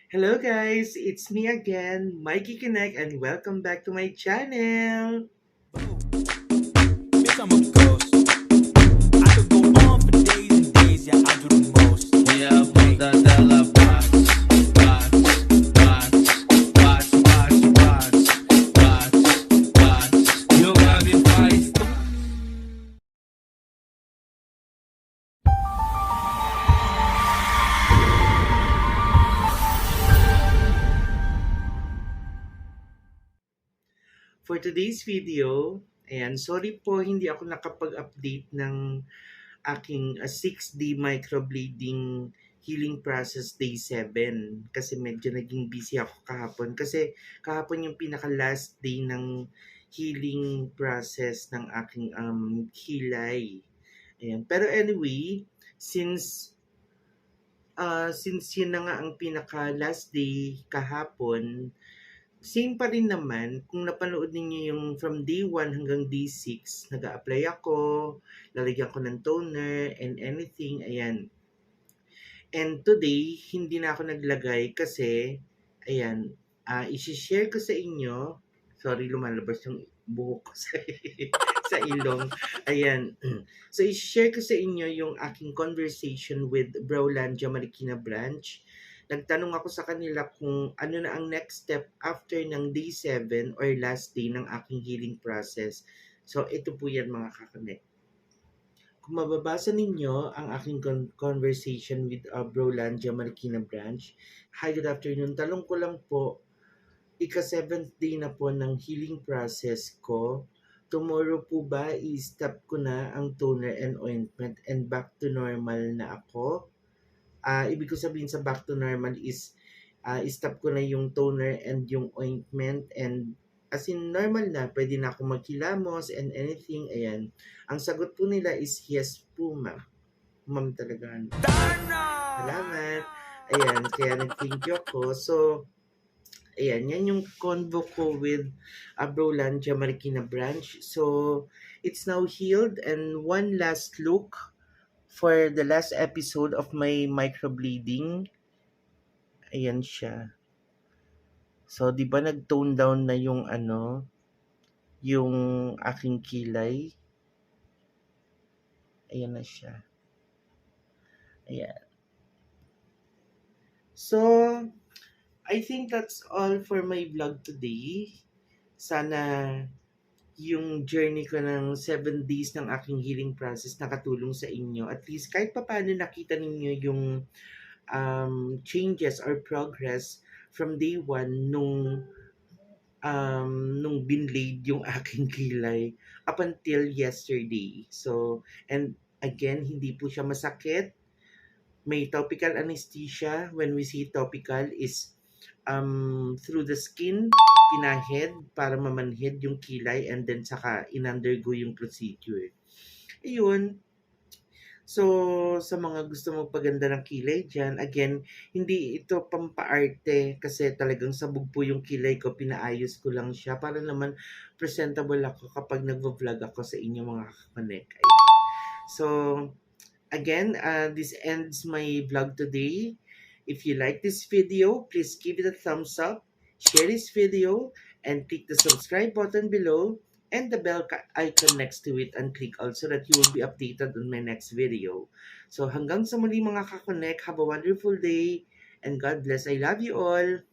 Hello guys, it's me again, Mikey Connect, and welcome back to my channel. Bitch, I'm a ghost. I could go on for days and days, yeah, I do the most. Yeah, puta della box, box, box, box, box, box, box. You got me feist. For today's video, ayan, sorry po hindi ako nakapag-update ng aking 6D microblading healing process day 7 kasi medyo naging busy ako kahapon kasi kahapon yung pinaka last day ng healing process ng aking kilay. Ayan. Pero anyway, since yun na nga ang pinaka last day kahapon, same pa rin naman. Kung napanood ninyo yung from day 1 hanggang day 6, nag-a-apply ako, lalagyan ko ng toner and anything, ayan. And today, hindi na ako naglagay kasi, ayan, isi-share ko sa inyo, sorry, lumalabas yung buhok ko sa, sa ilong. Ayan. So, isi-share ko sa inyo yung aking conversation with Browlandia Marikina Branch. Nagtanong ako sa kanila kung ano na ang next step after ng day 7 or last day ng aking healing process. So, ito po yan mga kakonek. Kung mababasa ninyo ang aking conversation with Browlandia Marikina Branch, hi, good afternoon. Talong ko lang po, ika-7th day na po ng healing process ko. Tomorrow po ba, i-stop ko na ang toner and ointment and back to normal na ako? Ibig ko sabihin sa back to normal is i-stop ko na yung toner and yung ointment and as in normal na, pwede na ako maghilamos and anything, ayan. Ang sagot po nila is yes po, ma'am. Ma'am talaga. Salamat. Ayan, kaya nag-thank you ako. So, ayan, yan yung convo ko with Browlandia Marikina Branch. So, it's now healed and one last look for the last episode of my microbleeding. Ayan siya. So, di ba nag-tone down na yung yung aking kilay? Ayan na siya. Ayan. So, I think that's all for my vlog today. Sana yung journey ko ng 7 days ng aking healing process nakatulong sa inyo. At least kahit pa paano nakita ninyo yung changes or progress from day 1 nung binlaid yung aking kilay up until yesterday. So, and again, hindi po siya masakit. May topical anesthesia. When we say topical is through the skin, pinahid para mamanhid yung kilay and then saka in-undergo yung procedure. Ayun. So, sa mga gusto magpaganda ng kilay dyan, again, hindi ito pampaarte kasi talagang sabog po yung kilay ko, pinaayos ko lang siya para naman presentable ako kapag nagvo-vlog ako sa inyo mga kakakonek. So, again, this ends my vlog today. If you like this video, please give it a thumbs up, share this video, and click the subscribe button below and the bell icon next to it and click also that you will be updated on my next video. So hanggang sa muli mga kakonek, have a wonderful day and God bless. I love you all.